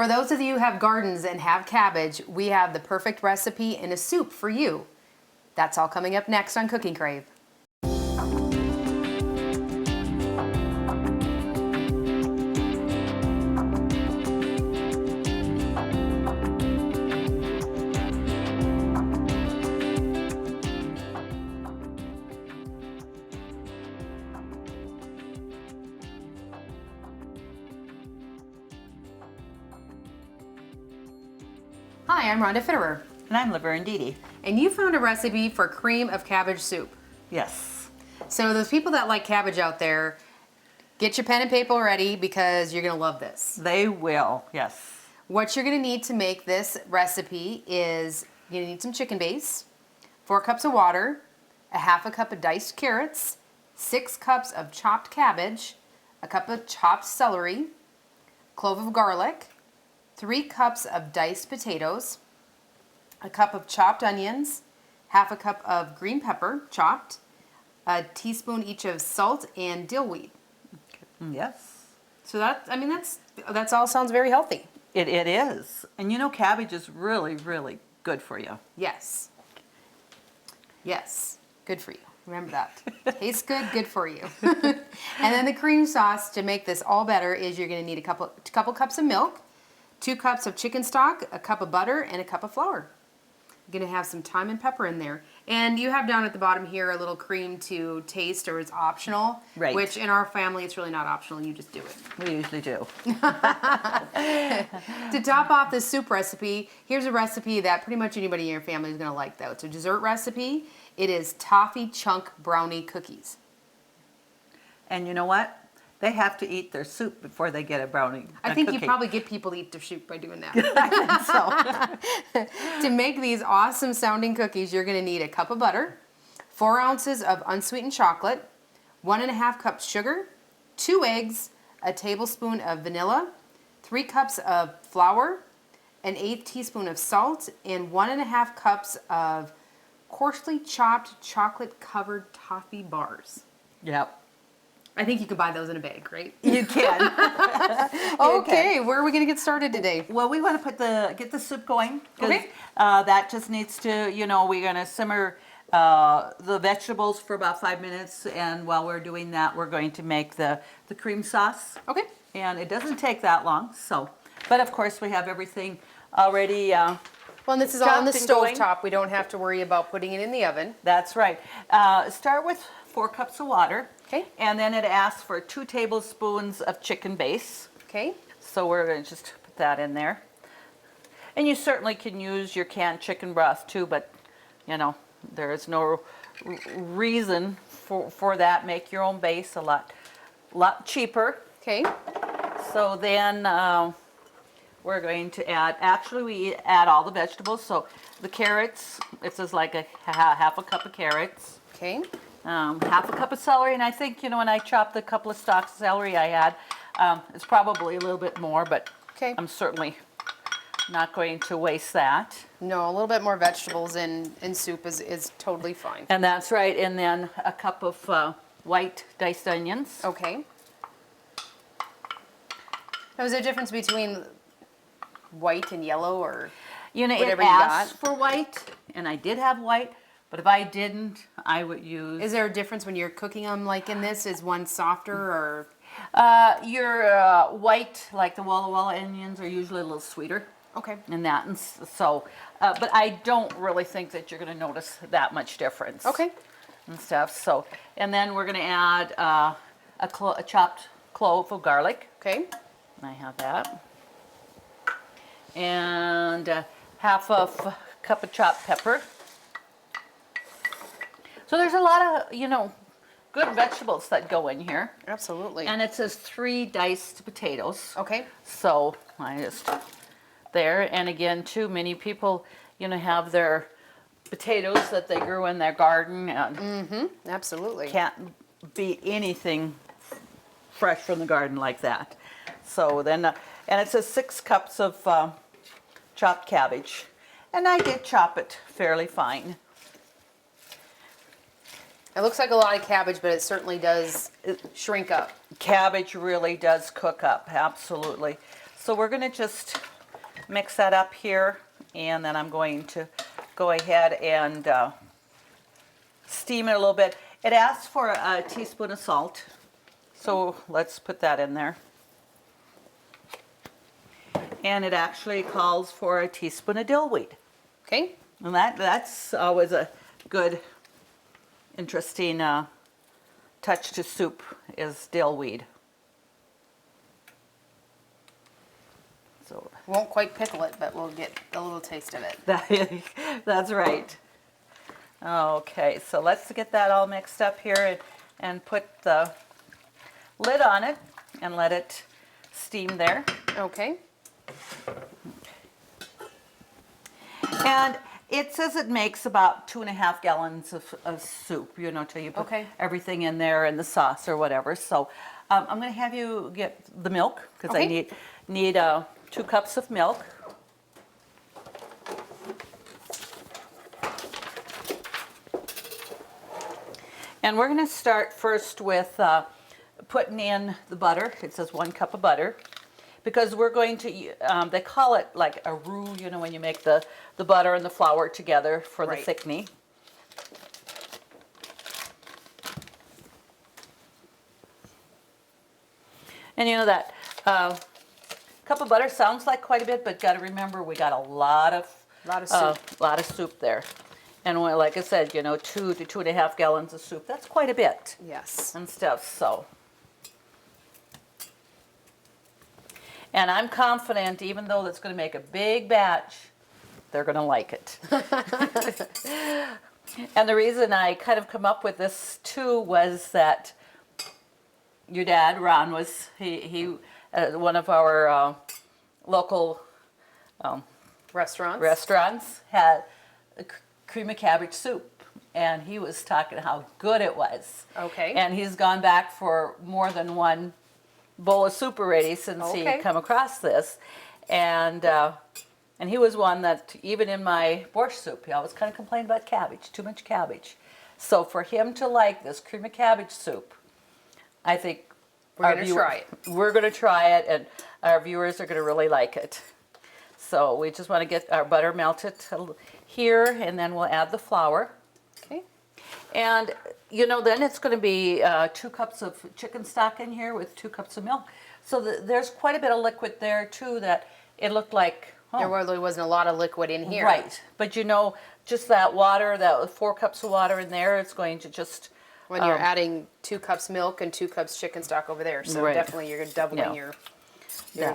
For those of you who have gardens and have cabbage, we have the perfect recipe in a soup for you. That's all coming up next on Cooking Crave. Hi, I'm Rhonda Fitterer. And I'm Laverne Dede. And you found a recipe for cream of cabbage soup. Yes. So those people that like cabbage out there, get your pen and paper ready because you're going to love this. They will, yes. What you're going to need to make this recipe is you're going to need some chicken base, 4 cups of water, a half a cup of diced carrots, 6 cups of chopped cabbage, a cup of chopped celery, clove of garlic, 3 cups of diced potatoes, a cup of chopped onions, half a cup of green pepper chopped, a teaspoon each of salt and dill weed. Yes. So that's all sounds very healthy. It is. And you know, cabbage is really, really good for you. Yes. Yes. Good for you. Remember that. Tastes good, good for you. And then the cream sauce to make this all better is you're going to need a couple cups of milk, 2 cups of chicken stock, a cup of butter, and a cup of flour. You're going to have some thyme and pepper in there. And you have down at the bottom here a little cream to taste, or it's optional. Right. Which in our family, it's really not optional. You just do it. We usually do. To top off this soup recipe, here's a recipe that pretty much anybody in your family is going to like, though. It's a dessert recipe. It is toffee chunk brownie cookies. And you know what? They have to eat their soup before they get a brownie. I think cookie. you probably get people to eat their soup by doing that. I think so. To make these awesome sounding cookies, you're going to need a cup of butter, 4 ounces of unsweetened chocolate, 1.5 cups sugar, 2 eggs, a tablespoon of vanilla, 3 cups of flour, an 1/8 teaspoon of salt, and 1.5 cups of coarsely chopped chocolate covered toffee bars. Yep. I think you could buy those in a bag, right? You can. Okay, where are we going to get started today? Well, we want to get the soup going. Okay. That just needs to, you know, we're going to simmer the vegetables for about 5 minutes. And while we're doing that, we're going to make the cream sauce. Okay. And it doesn't take that long. So, but of course we have everything already. Well, and this is all on the chopped and stove going. top. We don't have to worry about putting it in the oven. That's right. Start with 4 cups of water. Okay. And then it asks for 2 tablespoons of chicken base. Okay. So we're going to just put that in there. And you certainly can use your canned chicken broth too, but you know, there is no reason for that. Make your own base, a lot cheaper. Okay. So then we're going to add, actually we add all the vegetables. So the carrots, this is like a half a cup of carrots. Okay. Half a cup of celery, and I think, you know, when I chopped the couple of stalks of celery I had, it's probably a little bit more, but Okay. I'm certainly not going to waste that. No, a little bit more vegetables in soup is totally fine. And that's right, and then a cup of white diced onions. Okay. Now, is there a difference between white and yellow, or You know, it whatever you asks got? for white, and I did have white, but if I didn't, I would use... Is there a difference when you're cooking them like in this? Is one softer or? Your white, like the Walla Walla onions, are usually a little sweeter. Okay. And that, and so, but I don't really think that you're going to notice that much difference. Okay. And stuff. So, and then we're going to add a chopped clove of garlic. Okay. And I have that. And half a cup of chopped pepper. So there's a lot of, you know, good vegetables that go in here. Absolutely. And it says 3 diced potatoes. Okay. So I just there, and again, too many people, you know, have their potatoes that they grew in their garden, and Absolutely. can't be anything fresh from the garden like that. So then, and it says 6 cups of chopped cabbage, and I did chop it fairly fine. It looks like a lot of cabbage, but it certainly does shrink up. Cabbage really does cook up, absolutely. So we're going to just mix that up here, and then I'm going to go ahead and steam it a little bit. It asks for a teaspoon of salt, so let's put that in there. And it actually calls for a teaspoon of dill weed. Okay. And that's always a good, interesting touch to soup is dill weed. So Won't quite pickle it, but we'll get a little taste of it. that's right. Okay, so let's get that all mixed up here and put the lid on it and let it steam there. Okay. And it says it makes about 2.5 gallons of soup, you know, till you put everything in there and the sauce or whatever. So I'm going to have you get the milk because I need 2 cups of milk. And we're going to start first with putting in the butter. It says 1 cup of butter. Because we're going to, they call it like a roux, you know, when you make the butter and the flour together for the thickening. And you know that cup of butter sounds like quite a bit, but got to remember we got a lot of soup there. And like I said, you know, 2 to 2.5 gallons of soup. That's quite a bit. Yes. And stuff, so. And I'm confident, even though that's going to make a big batch, they're going to like it. And the reason I kind of come up with this too was that your dad, Ron, was he one of our local restaurants had a cream of cabbage soup, and he was talking how good it was. Okay. And he's gone back for more than one bowl of soup already since he come across this, and he was one that even in my borscht soup he always kind of complained about cabbage, too much cabbage. So for him to like this cream of cabbage soup, I think we're going to try it, and our viewers are going to really like it. So we just want to get our butter melted here, and then we'll add the flour. Okay. And you know, then it's going to be 2 cups of chicken stock in here with 2 cups of milk. So there's quite a bit of liquid there too that it looked like... There really wasn't a lot of liquid in here. Right. But you know, just that water, that 4 cups of water in there, it's going to just... When you're adding 2 cups milk and 2 cups chicken stock over there. So definitely you're doubling your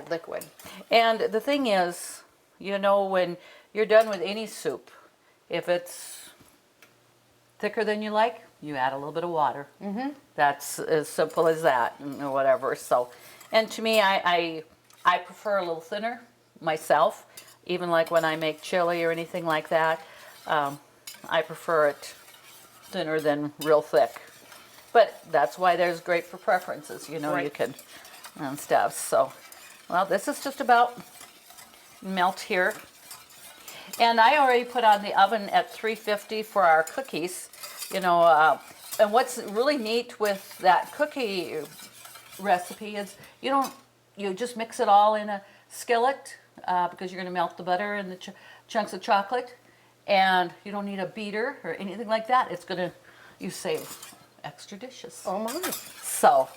liquid. And the thing is, you know, when you're done with any soup, if it's thicker than you like, you add a little bit of water. Mm-hmm. That's as simple as that, or whatever. So, and to me, I prefer a little thinner myself. Even like when I make chili or anything like that, I prefer it thinner than real thick. But that's why there's great for preferences. You know, you can and stuff. So, well, this is just about melt here. And I already put on the oven at 350 for our cookies. You know, and what's really neat with that cookie recipe is you just mix it all in a skillet because you're going to melt the butter and the chunks of chocolate, and you don't need a beater or anything like that. It's going to, you save extra dishes. Oh my. So.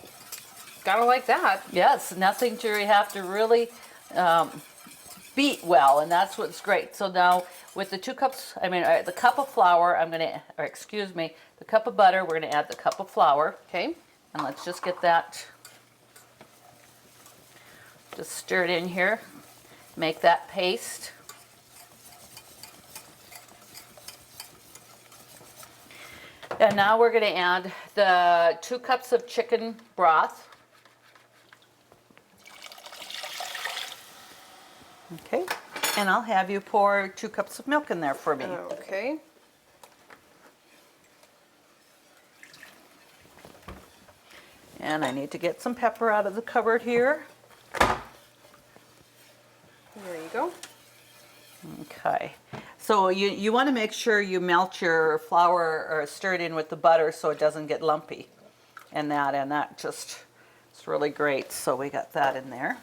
Gotta like that. Yes, nothing to have to really beat well, and that's what's great. So now with the 2 cups, the cup of flour, the cup of butter, we're going to add the cup of flour. Okay. And let's just get that, just stir it in here, make that paste. And now we're going to add the 2 cups of chicken broth. Okay, and I'll have you pour 2 cups of milk in there for me. Okay. And I need to get some pepper out of the cupboard here. There you go. Okay, so you want to make sure you melt your flour or stir it in with the butter so it doesn't get lumpy. And that just, it's really great. So we got that in there.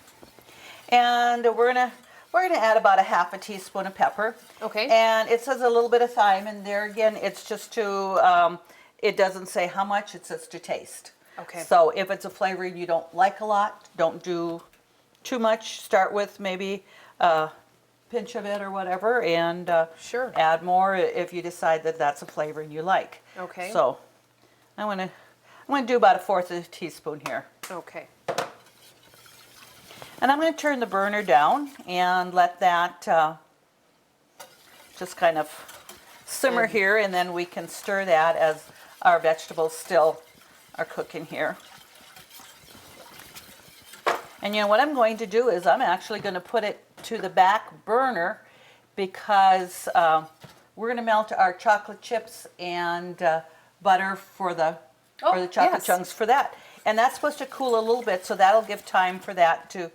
And we're gonna add about a half a teaspoon of pepper. Okay. And it says a little bit of thyme, and there again, it's just to, it doesn't say how much, it says to taste. Okay. So if it's a flavoring you don't like a lot, don't do too much. Start with maybe a pinch of it or whatever, and Sure. add more if you decide that that's a flavoring you like. Okay. So I'm gonna do about a fourth of a teaspoon here. Okay. And I'm going to turn the burner down and let that just kind of simmer here, and then we can stir that as our vegetables still are cooking here. And you know what I'm going to do is I'm actually going to put it to the back burner because we're going to melt our chocolate chips and butter for the chocolate yes. chunks for that. And that's supposed to cool a little bit, so that'll give time for that to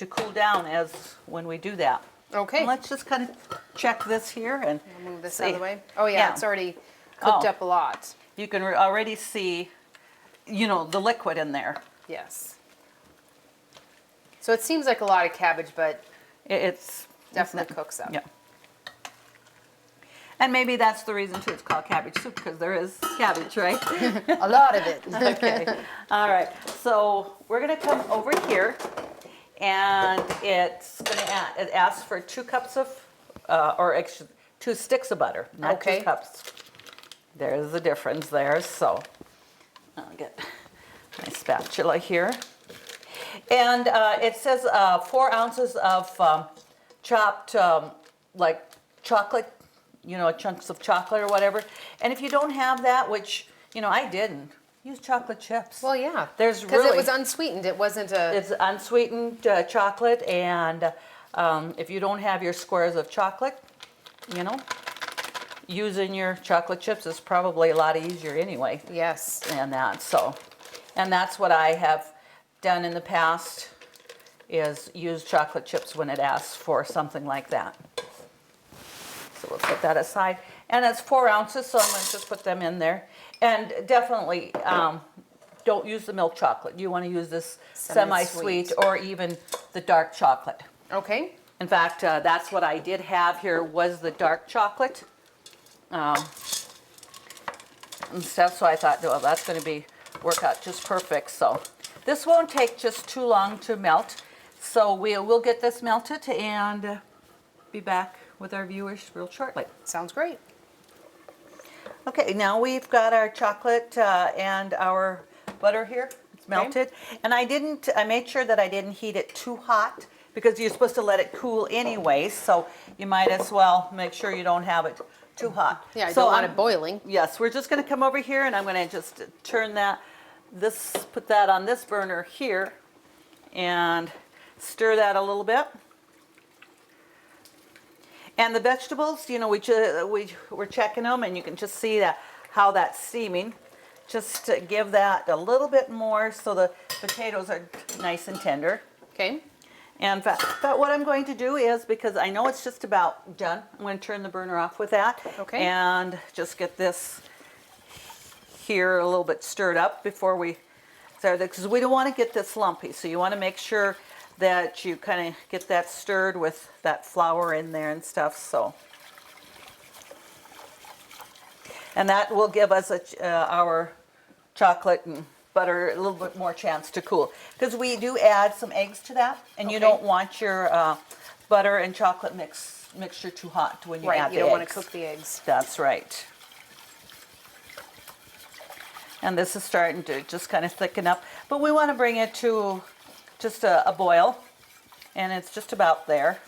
cool down as when we do that. Okay. And let's just kind of check this here and Move this see. out of the way. Oh yeah, Yeah. it's already cooked Oh. up a lot. You can already see, you know, the liquid in there. Yes. So it seems like a lot of cabbage, but It's definitely cooks up. Yeah. And maybe that's the reason too it's called cabbage soup, because there is cabbage, right? A lot of it. Okay. All right. So we're gonna come over here, and it asks for 2 cups of, or actually 2 sticks of butter, not Okay. 2 cups. There's the difference there. So I'll get my spatula here, and it says 4 ounces of chopped like chocolate, you know, chunks of chocolate or whatever. And if you don't have that, which, you know, I didn't, use chocolate chips. Well, yeah. There's Because really, it was unsweetened. It wasn't a. it's unsweetened chocolate, and if you don't have your squares of chocolate, you know, using your chocolate chips is probably a lot easier anyway. Yes. And that, so, and that's what I have done in the past, is use chocolate chips when it asks for something like that. So we'll put that aside. And it's 4 ounces, so I'm going to just put them in there. And definitely don't use the milk chocolate. You want to use this Semi-sweet. semi-sweet or even the dark chocolate. Okay. In fact, that's what I did have here was the dark chocolate and stuff. So I thought, well, that's going to work out just perfect. So this won't take just too long to melt. So we'll get this melted and be back with our viewers real shortly. Sounds great. Okay, now we've got our chocolate and our butter here. It's melted. And I made sure that I didn't heat it too hot because you're supposed to let it cool anyway. So you might as well make sure you don't have it too hot. Yeah, I So don't want it boiling. Yes, we're just going to come over here and I'm going to just turn put that on this burner here and stir that a little bit. And the vegetables, you know, we're checking them, and you can just see how that's steaming. Just to give that a little bit more so the potatoes are nice and tender. Okay. And but what I'm going to do is, because I know it's just about done, I'm going to turn the burner off with that. Okay. And just get this here a little bit stirred up before we start, because we don't want to get this lumpy. So you want to make sure that you kind of get that stirred with that flour in there and stuff. So, and that will give us our chocolate and butter a little bit more chance to cool, because we do add some eggs to that, and you Okay. don't want your butter and chocolate mixture too hot when you add the eggs. You don't want to cook the eggs. That's right. And this is starting to just kind of thicken up, but we want to bring it to just a boil, and it's just about there.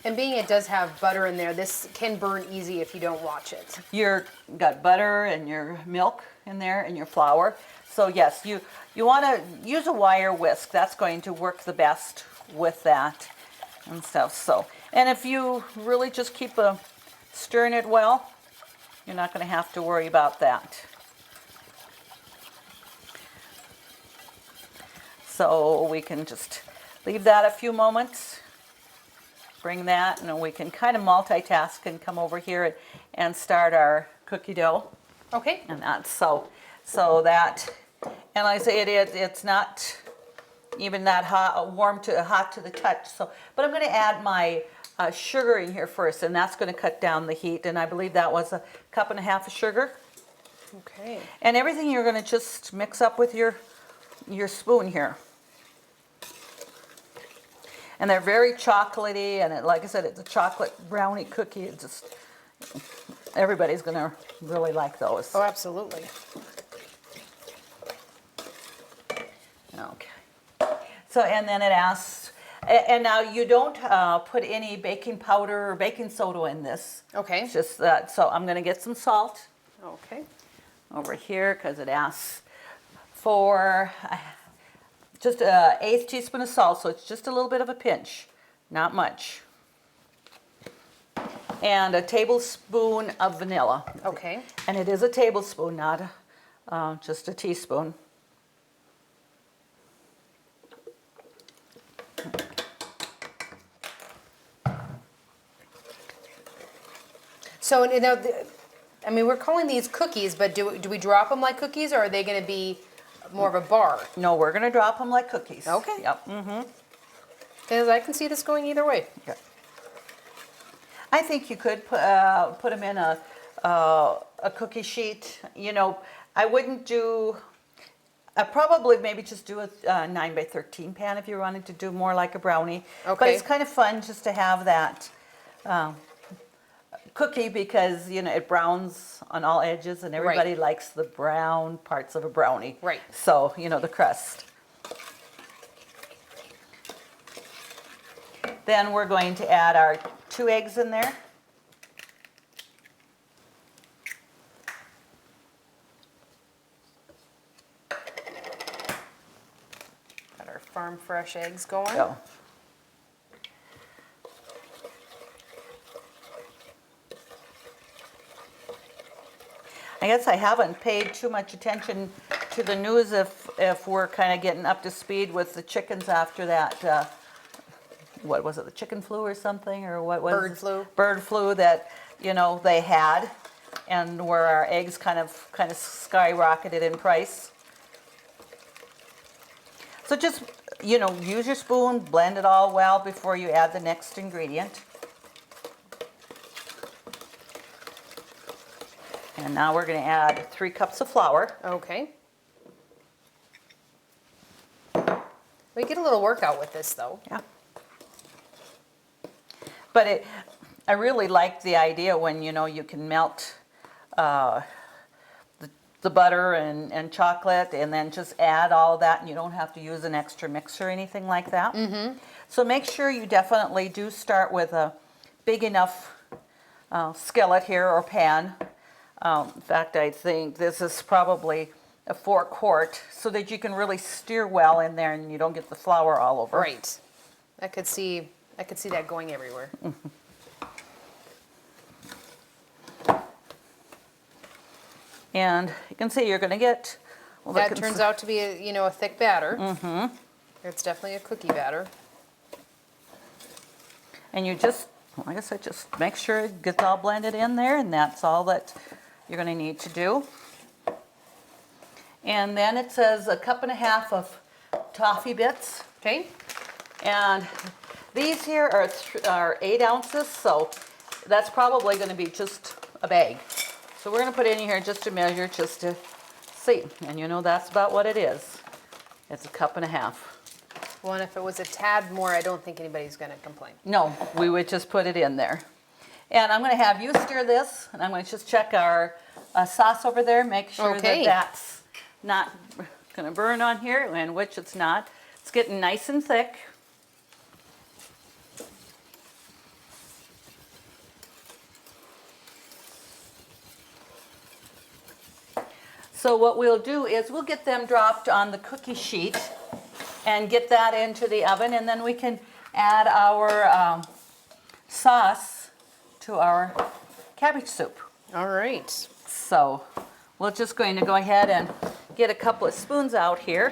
And being it does have butter in there, this can burn easy if you don't watch it. You've got butter and your milk in there and your flour. So yes, you want to use a wire whisk. That's going to work the best with that and stuff. So, and if you really just keep stirring it well, you're not going to have to worry about that. So we can just leave that a few moments, bring that, and we can kind of multitask and come over here and start our cookie dough. Okay. And that's so that And like I say, it's not even that hot, hot to the touch. So, but I'm going to add my sugar in here first, and that's going to cut down the heat. And I believe that was 1.5 cups of sugar. Okay. And everything you're going to just mix up with your spoon here. And they're very chocolatey, and like I said, it's a chocolate brownie cookie. It just, everybody's going to really like those. Oh, absolutely. Okay. So, and then it asks, and now you don't put any baking powder or baking soda in this. Okay. It's just that. So I'm going to get some salt Okay. over here because it asks for just an 1/8 teaspoon of salt. So it's just a little bit of a pinch, not much. And a tablespoon of vanilla. Okay. And it is a tablespoon, not just a teaspoon. So now, I mean, we're calling these cookies, but do we drop them like cookies, or are they going to be more of a bar? No, we're going to drop them like cookies. Okay. Yep. Mm-hmm. Because I can see this going either way. Yeah. I think you could put them in a cookie sheet. You know, I wouldn't do. I probably maybe just do a 9 by 13 pan if you wanted to do more like a brownie. Okay. But it's kind of fun just to have that cookie because, you know, it browns on all edges and everybody likes the brown parts of a brownie. Right. So, you know, the crust. Then we're going to add our 2 eggs in there. Got our farm fresh eggs going. Go. I guess I haven't paid too much attention to the news if we're kind of getting up to speed with the chickens after that. What was it, the chicken flu or something, or what was Bird flu. Bird flu that, you know, they had, and where our eggs kind of skyrocketed in price. So just, you know, use your spoon, blend it all well before you add the next ingredient. And now we're going to add 3 cups of flour. Okay. We get a little workout with this, though. Yeah. But I really like the idea when, you know, you can melt the butter and chocolate and then just add all of that, and you don't have to use an extra mixer or anything like that. Mm-hmm. So make sure you definitely do start with a big enough skillet here or pan. In fact, I think this is probably a 4-quart so that you can really stir well in there and you don't get the flour all over. Right. I could see that going everywhere. And you can see you're going to get... Well, that turns out to be a thick batter. Mm-hmm. It's definitely a cookie batter. And you just, like I said, just make sure it gets all blended in there, and that's all that you're going to need to do. And then it says 1.5 cups of toffee bits. Okay. And these here are 8 ounces, so that's probably going to be just a bag. So we're going to put in here just to measure, just to see. And you know that's about what it is. It's 1.5 cups. Well, and if it was a tad more, I don't think anybody's going to complain. No, we would just put it in there. And I'm going to have you stir this, and I'm going to just check our sauce over there, make sure Okay. that that's not going to burn on here, and which it's not. It's getting nice and thick. So what we'll do is we'll get them dropped on the cookie sheet and get that into the oven, and then we can add our sauce to our cabbage soup. All right. So we're just going to go ahead and get a couple of spoons out here,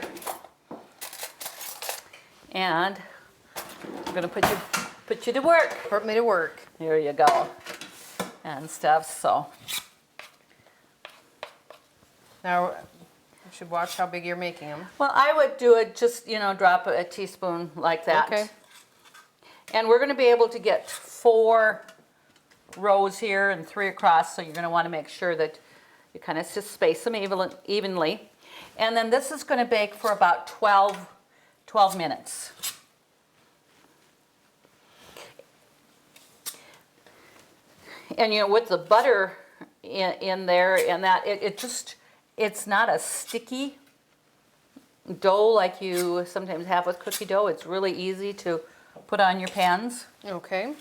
and I'm going to put you to work. Put me to work. Here you go, and stuff. So Now, You should watch how big you're making them. Well, I would do it just, you know, drop a teaspoon like that. Okay. And we're going to be able to get 4 rows here and 3 across, so you're going to want to make sure that you kind of just space them evenly. And then this is going to bake for about 12 minutes. And you know, with the butter in there and that, it's not a sticky dough like you sometimes have with cookie dough. It's really easy to put on your pans. Okay.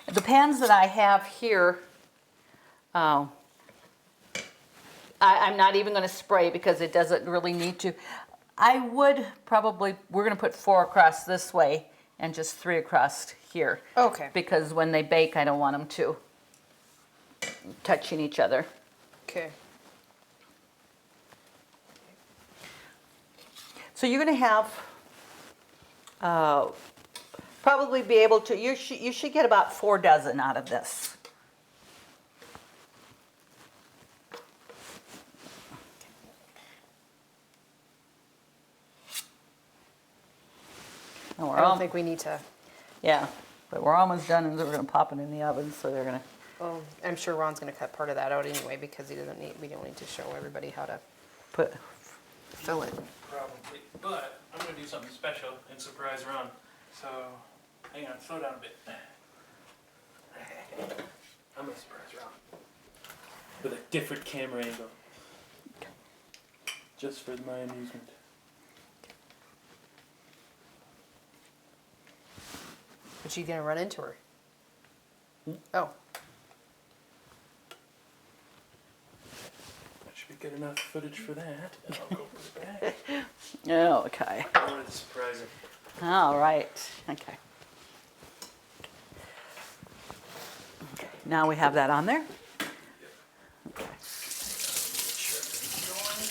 The pans that I have here, I'm not even going to spray because it doesn't really need to. I would probably, we're going to put 4 across this way and just 3 across here. Okay. Because when they bake, I don't want them to touching each other. Okay. So you're going to have, probably be able to, you should get about 4 dozen out of this. And I don't think we need to. Yeah, but we're almost done, and we're going to pop it in the oven, so they're going to Well, I'm sure Ron's going to cut part of that out anyway because we don't need to show everybody how to put. fill it. Probably, but I'm gonna do something special and surprise Ron. So, hang on, slow down a bit. I'm gonna surprise Ron with a different camera angle, just for my amusement. But you gonna run into her? Oh. That should be good enough footage for that. And I'll go put it back. Okay. I wanted to surprise him. All right. Okay. Okay. Now we have that on there. Okay. Sure, it's going.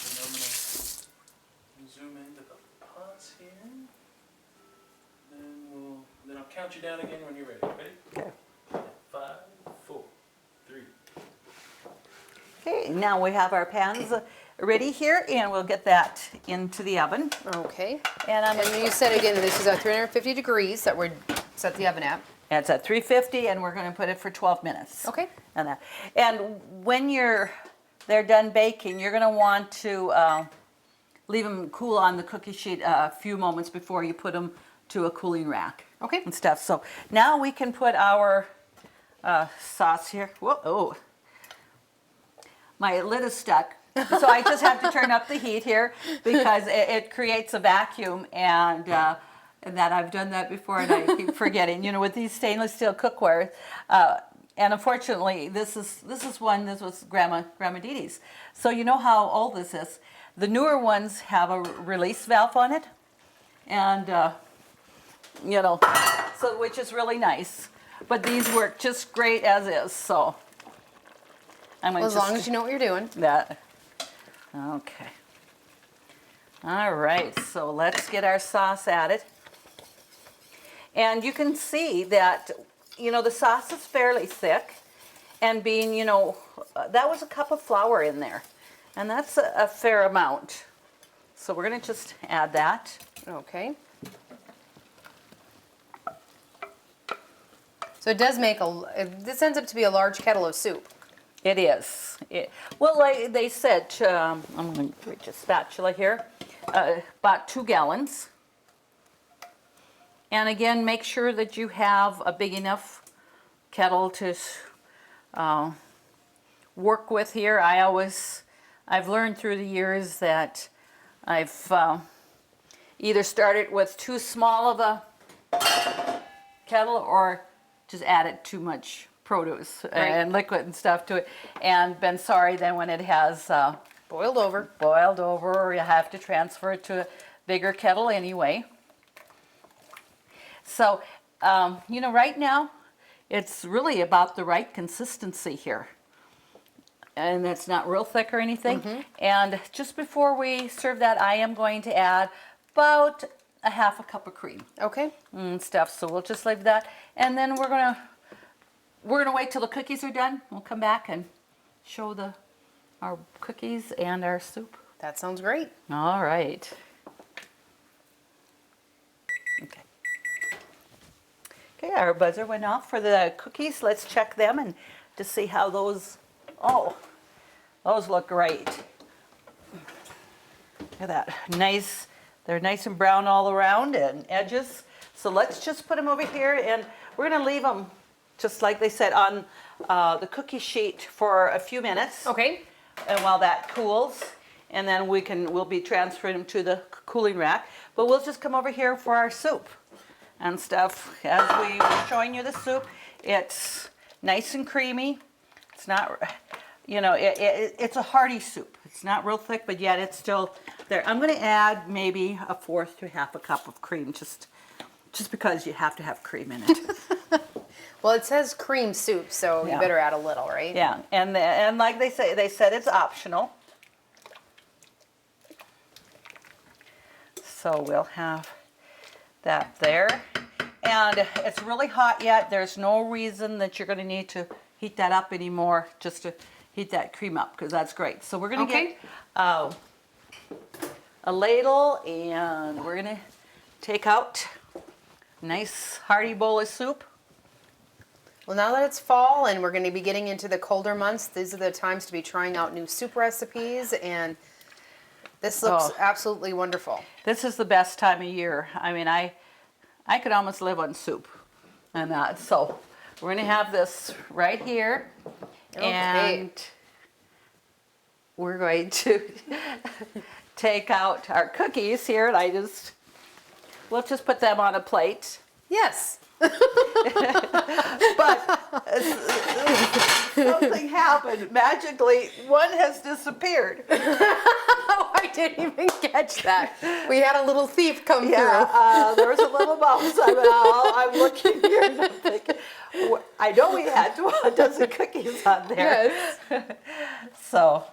And I'm gonna zoom into the pots here. Then I'll count you down again when you're ready. Ready? Okay. 5, 4, 3. Okay. Now we have our pans ready here, and we'll get that into the oven. Okay. And you said again, this is at 350 degrees that we're set the oven at. it's at 350, and we're going to put it for 12 minutes. Okay. And when they're done baking, you're going to want to leave them cool on the cookie sheet a few moments before you put them to a cooling rack. Okay. And stuff. So now we can put our sauce here. Whoa! Oh, my lid is stuck. So I just have to turn up the heat here because it creates a vacuum, and that I've done that before and I keep forgetting. You know, with these stainless steel cookware, and unfortunately, this was Grandma Dee Dee's. So you know how old this is. The newer ones have a release valve on it, and you know, so which is really nice. But these work just great as is. So I'm going Well, as long as you know what you're doing. that. Okay. All right, so let's get our sauce added. And you can see that, you know, the sauce is fairly thick. And being, you know, that was a cup of flour in there. And that's a fair amount. So we're going to just add that. Okay. So it does make this ends up to be a large kettle of soup. It is. Well, like they said, I'm going to reach a spatula here, about 2 gallons. And again, make sure that you have a big enough kettle to work with here. I've learned through the years that I've either started with too small of a kettle or just added too much produce and liquid and stuff to it, and been sorry then when it has Boiled over. or you have to transfer it to a bigger kettle anyway. So, you know, right now it's really about the right consistency here. And it's not real thick or anything. Mm-hmm. And just before we serve that, I am going to add about a half a cup of cream Okay. and stuff. So we'll just leave that. And then we're gonna wait till the cookies are done. We'll come back and show our cookies and our soup? That sounds great. All right. Okay. Okay, our buzzer went off for the cookies. Let's check them and to see how those, oh, those look great. Look at that, nice. They're nice and brown all around and edges. So let's just put them over here and we're gonna leave them just like they said on the cookie sheet for a few minutes. Okay. And while that cools, and then we'll be transferring them to the cooling rack. But we'll just come over here for our soup and stuff. As we were showing you the soup, it's nice and creamy. It's not, you know, it's a hearty soup. It's not real thick, but yet it's still there. I'm going to add maybe 1/4 to 1/2 cup of cream, just because you have to have cream in it. Well, it says cream soup, so you Yeah. better add a little, right? Yeah, and like they said it's optional. So we'll have that there. And it's really hot yet. There's no reason that you're going to need to heat that up anymore, just to heat that cream up, because that's great. So we're going to get a ladle, and we're going to take out a nice hearty bowl of soup. Well, now that it's fall and we're going to be getting into the colder months, these are the times to be trying out new soup recipes, and this looks absolutely wonderful. This is the best time of year. I mean, I could almost live on soup and that. So we're going to have this right here. Okay. And we're going to take out our cookies here, and we'll just put them on a plate. Yes. But something happened. Magically, one has disappeared. Oh, I didn't even catch that. We had a little thief come through. There was a little mouse. I'm looking here and I'm thinking, I know we had 12 cookies on there. Yes. So,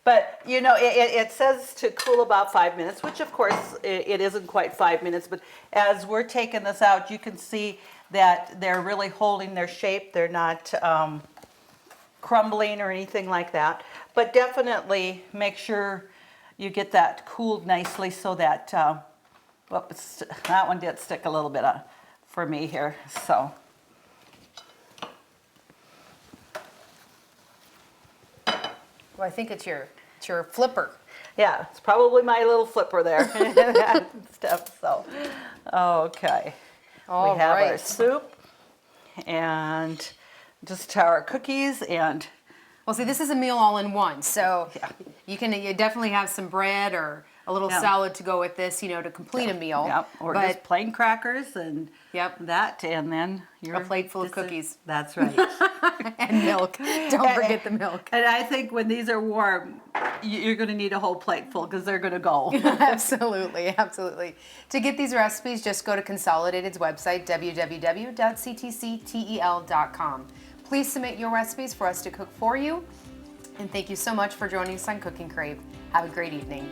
but you know, it says to cool about 5 minutes, which of course it isn't quite 5 minutes, but as we're taking this out, you can see that they're really holding their shape. They're not crumbling or anything like that. But definitely make sure you get that cooled nicely so that, whoops, that one did stick a little bit for me here, so. Well, I think it's your flipper. Yeah, it's probably my little flipper there and stuff, so. Okay. All we have our right. soup and just our cookies and Well, see, this is a meal all in one, so Yeah. you definitely have some bread or a little Yeah. salad to go with this, you know, to complete a meal. Yep, or but just plain crackers and Yep. that, and then a plate full of this is- cookies That's right. and milk. Don't forget the milk. And I think when these are warm, you're going to need a whole plate full because they're going to go. Absolutely, absolutely. To get these recipes, just go to Consolidated's website, www.ctctel.com. Please submit your recipes for us to cook for you. And thank you so much for joining us on Cooking Crave. Have a great evening.